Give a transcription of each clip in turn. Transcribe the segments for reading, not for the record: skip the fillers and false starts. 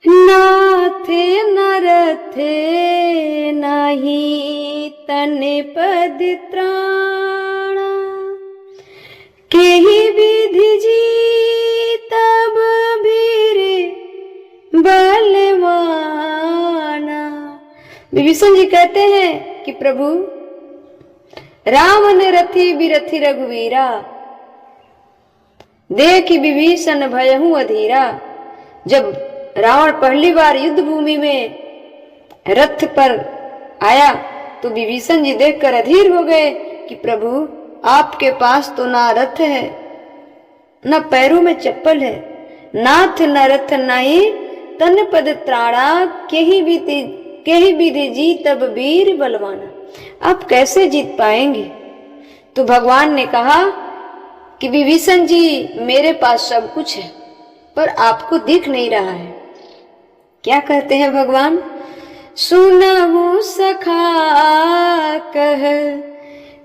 नाथ नरथ नाही तन पद त्राणा, केहि विधि जी तब भीर बलवाना। विभीषण जी कहते हैं कि प्रभु राम ने रथी बिरथी रघुवीरा, देखि विभीषण भयहु अधीरा। जब रावण पहली बार युद्ध भूमि में रथ पर आया तो विभीषण जी देखकर अधीर हो गए कि प्रभु आपके पास तो ना रथ है न पैरों में चप्पल है, नाथ न रथ नहीं तन पद त्राणा, केहि विधि जी तब वीर बलवाना। आप कैसे जीत पाएंगे? तो भगवान ने कहा कि विभीषण जी मेरे पास सब कुछ है पर आपको दिख नहीं रहा है। क्या कहते हैं भगवान? सुनहु सखा कह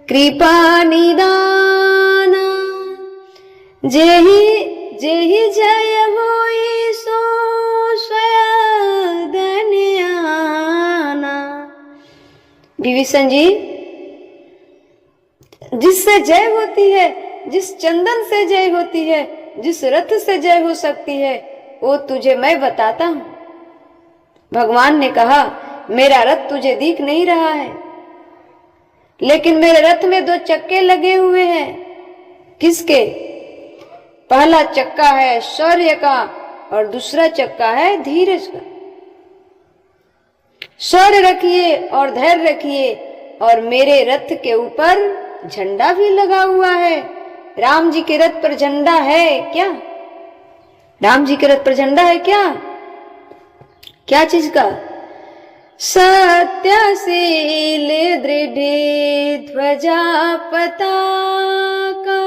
कृपा निदाना, जेहि जय होई सो स्वयं आना। विभीषण जी जिससे जय होती है, जिस चंदन से जय होती है, जिस रथ से जय हो सकती है, वो तुझे मैं बताता हूं। भगवान ने कहा मेरा रथ तुझे दिख नहीं रहा है, लेकिन मेरे रथ में 2 चक्के लगे हुए हैं। किसके? पहला चक्का है शौर्य का और दूसरा चक्का है धीरज का। शौर्य रखिए और धैर्य रखिए, और मेरे रथ के ऊपर झंडा भी लगा हुआ है। राम जी के रथ पर झंडा है क्या? राम जी के रथ पर झंडा है क्या? क्या चीज का? सत्यशील दृढ़ ध्वजा पताका।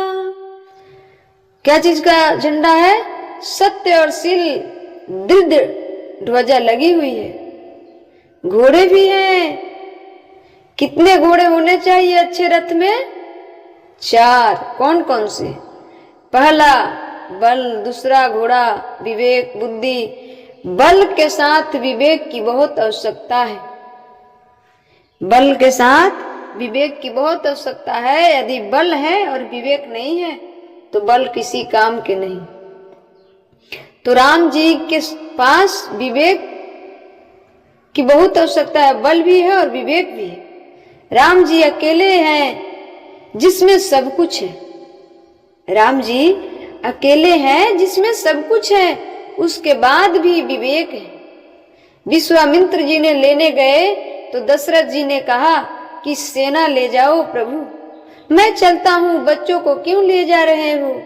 क्या चीज का झंडा है? सत्य और शील दृढ़ ध्वजा लगी हुई है। घोड़े भी हैं। कितने घोड़े होने चाहिए अच्छे रथ में? 4। कौन कौन से? पहला बल, दूसरा घोड़ा विवेक बुद्धि। बल के साथ विवेक की बहुत आवश्यकता है। बल के साथ विवेक की बहुत आवश्यकता है। यदि बल है और विवेक नहीं है तो बल किसी काम के नहीं। तो राम जी के पास विवेक की बहुत आवश्यकता है, बल भी है और विवेक भी है। राम जी अकेले हैं जिसमें सब कुछ है। राम जी अकेले हैं जिसमें सब कुछ है, उसके बाद भी विवेक है। विश्वामित्र जी ने लेने गए तो दशरथ जी ने कहा कि सेना ले जाओ प्रभु, मैं चलता हूं, बच्चों को क्यों ले जा रहे हो?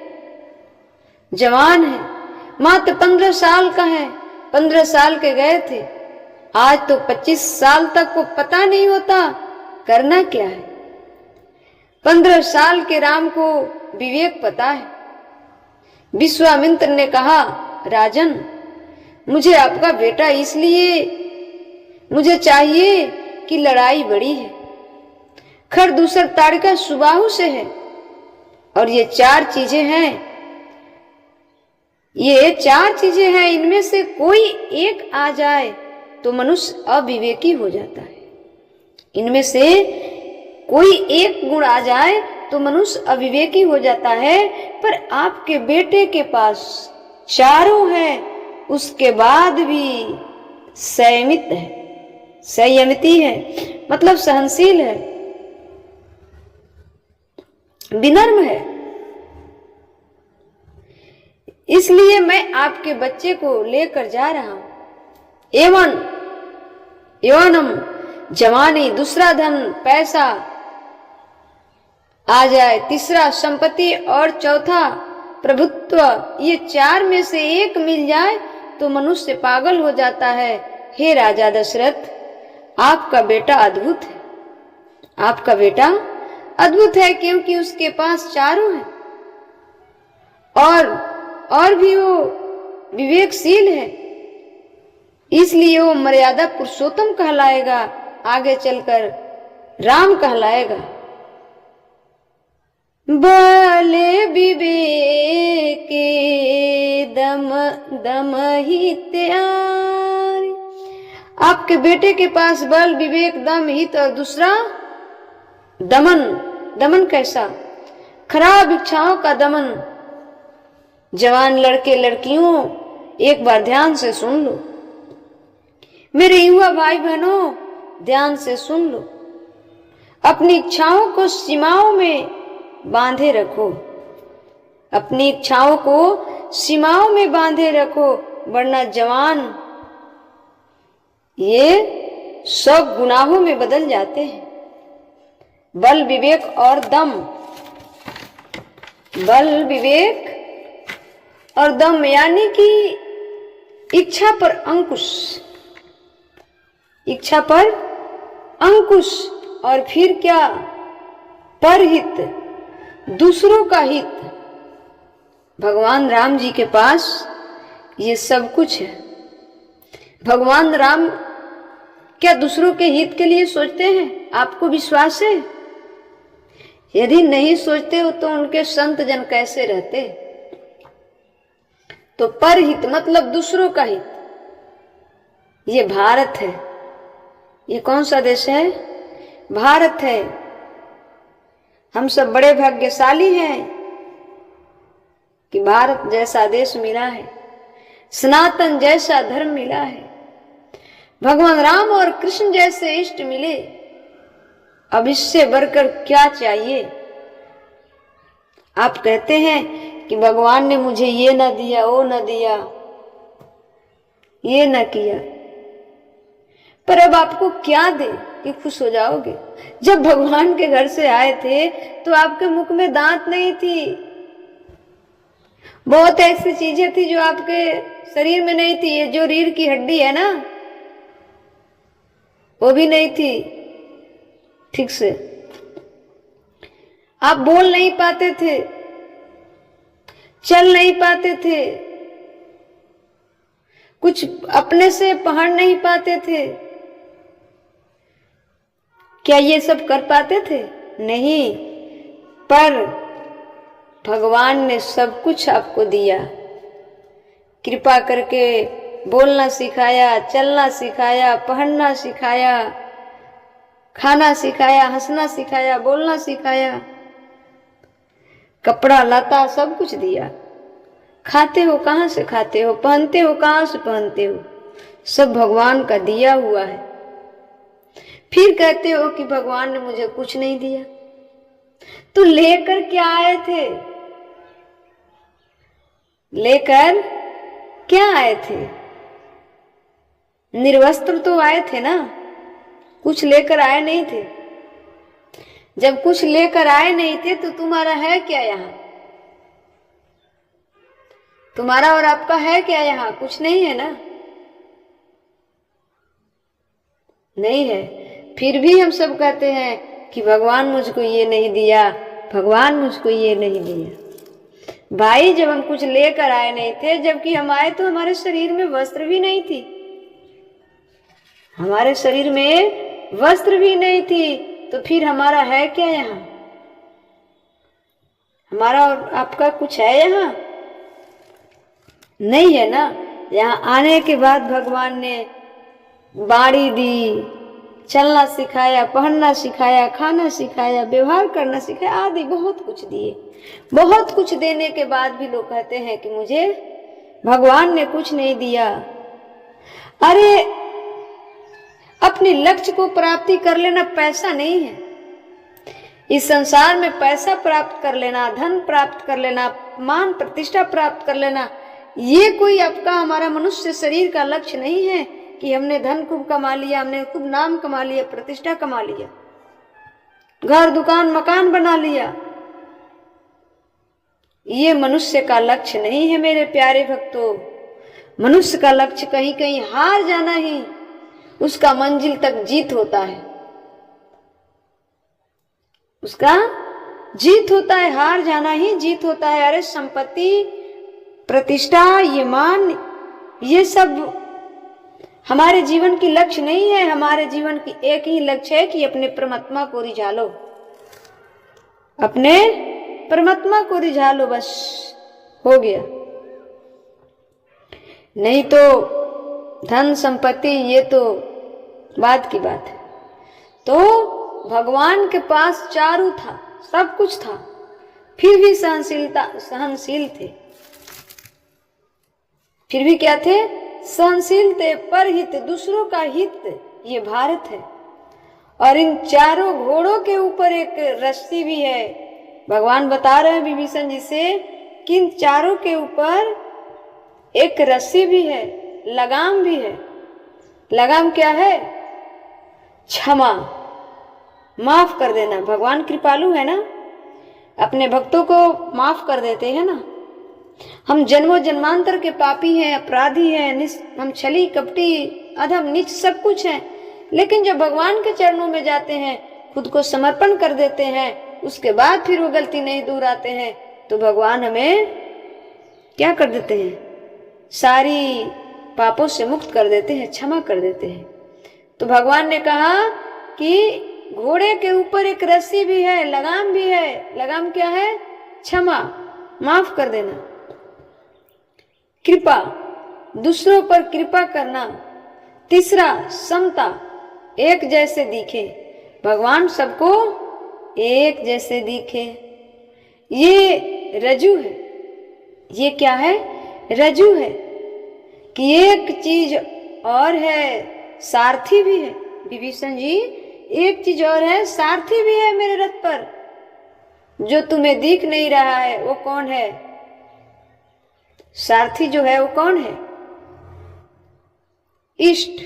जवान है, मात्र 15 साल का है। 15 साल के गए थे, आज तो 25 साल तक को पता नहीं होता करना क्या है। 15 साल के राम को विवेक पता है। विश्वामित्र ने कहा राजन, मुझे आपका बेटा इसलिए मुझे चाहिए कि लड़ाई बड़ी है। खरदूसर ताड़का सुबाहु से है और ये 4 चीजें हैं। ये 4 चीजें हैं, इनमें से कोई एक आ जाए तो मनुष्य अविवेकी हो जाता है। इनमें से कोई एक गुण आ जाए तो मनुष्य अविवेकी हो जाता है। पर आपके बेटे के पास 4 हैं, उसके बाद भी संयमित है, संयमिती है, मतलब सहनशील है, विनम्र है। इसलिए मैं आपके बच्चे को लेकर जा रहा हूं। यौवनम जवानी, दूसरा धन पैसा आ जाए, तीसरा संपत्ति और चौथा प्रभुत्व। ये 4 में से एक मिल जाए तो मनुष्य पागल हो जाता है। हे राजा दशरथ, आपका बेटा अद्भुत है। आपका बेटा अद्भुत है क्योंकि उसके पास 4 हैं और भी वो विवेकशील है, इसलिए वो मर्यादा पुरुषोत्तम कहलाएगा, आगे चलकर राम कहलाएगा। बल विवेक दम दम ही त्याग, आपके बेटे के पास बल, विवेक, दम, हित और दूसरा दमन। दमन कैसा? खराब इच्छाओं का दमन। जवान लड़के लड़कियों, एक बार ध्यान से सुन लो। मेरे युवा भाई बहनों, ध्यान से सुन लो। अपनी इच्छाओं को सीमाओं में बांधे रखो। अपनी इच्छाओं को सीमाओं में बांधे रखो, वरना जवान ये सब गुनाहों में बदल जाते हैं। बल, विवेक और दम। बल, विवेक और दम यानी कि इच्छा पर अंकुश। इच्छा पर अंकुश और फिर क्या? परहित, दूसरों का हित। भगवान राम जी के पास ये सब कुछ है। भगवान राम क्या दूसरों के हित के लिए सोचते हैं? आपको विश्वास है? यदि नहीं सोचते हो तो उनके संत जन कैसे रहते? तो परहित मतलब दूसरों का हित। ये भारत है। ये कौन सा देश है? भारत है। हम सब बड़े भाग्यशाली हैं कि भारत जैसा देश मिला है, सनातन जैसा धर्म मिला है, भगवान राम और कृष्ण जैसे इष्ट मिले। अब इससे बढ़कर क्या चाहिए? आप कहते हैं कि भगवान ने मुझे ये न दिया, वो न दिया, ये न किया, पर अब आपको क्या दे कि खुश हो जाओगे? जब भगवान के घर से आए थे तो आपके मुख में दांत नहीं थी, बहुत ऐसी चीजें थी जो आपके शरीर में नहीं थी। ये जो रीढ़ की हड्डी है ना, वो भी नहीं थी ठीक से। आप बोल नहीं पाते थे, चल नहीं पाते थे, कुछ अपने से पढ़ नहीं पाते थे। क्या ये सब कर पाते थे? नहीं, पर भगवान ने सब कुछ आपको दिया। कृपा करके बोलना सिखाया, चलना सिखाया, पढ़ना सिखाया, खाना सिखाया, हंसना सिखाया, बोलना सिखाया, कपड़ा लता सब कुछ दिया। खाते हो कहाँ से खाते हो, पहनते हो कहाँ से पहनते हो, सब भगवान का दिया हुआ है। फिर कहते हो कि भगवान ने मुझे कुछ नहीं दिया। तो लेकर क्या आए थे? लेकर क्या आए थे? निर्वस्त्र तो आए थे ना, कुछ लेकर आए नहीं थे। जब कुछ लेकर आए नहीं थे तो तुम्हारा है क्या यहाँ? तुम्हारा और आपका है क्या यहाँ? कुछ नहीं है ना, नहीं है। फिर भी हम सब कहते हैं कि भगवान मुझको ये नहीं दिया, भगवान मुझको ये नहीं दिया। भाई, जब हम कुछ लेकर आए नहीं थे, जबकि हम आए तो हमारे शरीर में वस्त्र भी नहीं थी, हमारे शरीर में वस्त्र भी नहीं थी, तो फिर हमारा है क्या यहाँ? हमारा और आपका कुछ है यहाँ? नहीं है ना। यहाँ आने के बाद भगवान ने बाड़ी दी, चलना सिखाया, पहनना सिखाया, खाना सिखाया, व्यवहार करना सिखाया, आदि बहुत कुछ दिए। बहुत कुछ देने के बाद भी लोग कहते हैं कि मुझे भगवान ने कुछ नहीं दिया। अरे, अपने लक्ष्य को प्राप्ति कर लेना पैसा नहीं है। इस संसार में पैसा प्राप्त कर लेना, धन प्राप्त कर लेना, मान प्रतिष्ठा प्राप्त कर लेना, ये कोई आपका हमारा मनुष्य शरीर का लक्ष्य नहीं है कि हमने धन खूब कमा लिया, हमने खूब नाम कमा लिया, प्रतिष्ठा कमा लिया, घर दुकान मकान बना लिया। ये मनुष्य का लक्ष्य नहीं है मेरे प्यारे भक्तों। मनुष्य का लक्ष्य कहीं कहीं हार जाना ही उसका मंजिल तक जीत होता है, उसका जीत होता है, हार जाना ही जीत होता है। अरे, संपत्ति, प्रतिष्ठा, ये मान, ये सब हमारे जीवन की लक्ष्य नहीं है। हमारे जीवन की एक ही लक्ष्य है कि अपने परमात्मा को रिझा लो, अपने परमात्मा को रिझा लो, बस हो गया। नहीं तो धन संपत्ति ये तो बाद की बात है। तो भगवान के पास चारू था, सब कुछ था, फिर भी सहनशील थे। फिर भी क्या थे? सहनशील थे। परहित, दूसरों का हित, ये भारत है। और इन चारों घोड़ों के ऊपर एक रस्सी भी है। भगवान बता रहे हैं विभीषण जी से कि इन चारों के ऊपर एक रस्सी भी है, लगाम भी है। लगाम क्या है? क्षमा, माफ कर देना। भगवान कृपालु है ना, अपने भक्तों को माफ कर देते हैं ना। हम जन्मों जन्मांतर के पापी हैं, अपराधी हैं, हम छली कपटी अधम नीच सब कुछ हैं, लेकिन जब भगवान के चरणों में जाते हैं, खुद को समर्पण कर देते हैं, उसके बाद फिर वो गलती नहीं दूर आते हैं, तो भगवान हमें क्या कर देते हैं? सारी पापों से मुक्त कर देते हैं, क्षमा कर देते हैं। तो भगवान ने कहा कि घोड़े के ऊपर एक रस्सी भी है, लगाम भी है। लगाम क्या है? क्षमा, माफ कर देना। कृपा, दूसरों पर कृपा करना। तीसरा, समता, एक जैसे दिखे। भगवान सबको एक जैसे दिखे। ये रज्जु है। ये क्या है? रज्जु है कि एक चीज और है, सारथी भी है। विभीषण जी, एक चीज और है, सारथी भी है मेरे रथ पर। जो तुम्हें दिख नहीं रहा है वो कौन है? सारथी जो है वो कौन है? इष्ट,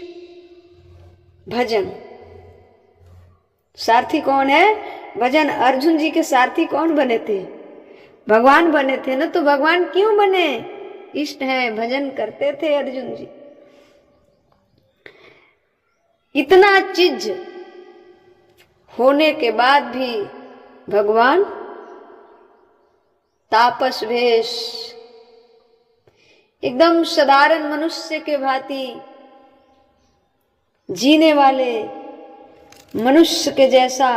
भजन। सारथी कौन है? भजन। अर्जुन जी के सारथी कौन बने थे? भगवान बने थे ना। तो भगवान क्यों बने? इष्ट हैं, भजन करते थे अर्जुन जी। इतना चीज होने के बाद भी भगवान तापस वेश, एकदम साधारण मनुष्य के भांति जीने वाले मनुष्य के जैसा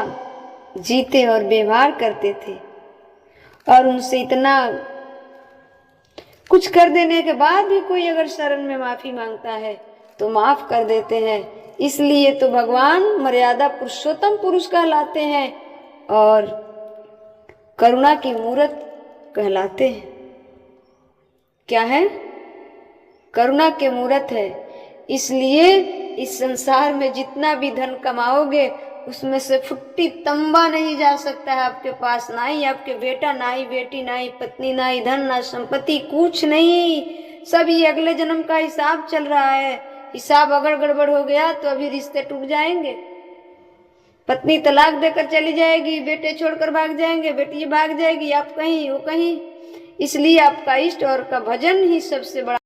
जीते और व्यवहार करते थे। और उनसे इतना कुछ कर देने के बाद भी कोई अगर शरण में माफी मांगता है तो माफ कर देते हैं। इसलिए तो भगवान मर्यादा पुरुषोत्तम पुरुष कहलाते हैं और करुणा की मूरत कहलाते हैं। क्या है? करुणा के मूरत है। इसलिए इस संसार में जितना भी धन कमाओगे उसमें से फुट्टी तंबा नहीं जा सकता है आपके पास। ना ही आपके बेटा, ना ही बेटी, ना ही पत्नी, ना ही धन, ना संपत्ति, कुछ नहीं। सब ये अगले जन्म का हिसाब चल रहा है। हिसाब अगर गड़बड़ हो गया तो अभी रिश्ते टूट जाएंगे। पत्नी तलाक देकर चली जाएगी, बेटे छोड़कर भाग जाएंगे, बेटी भाग जाएगी, आप कहीं वो कहीं। इसलिए आपका इष्ट और का भजन ही सबसे बड़ा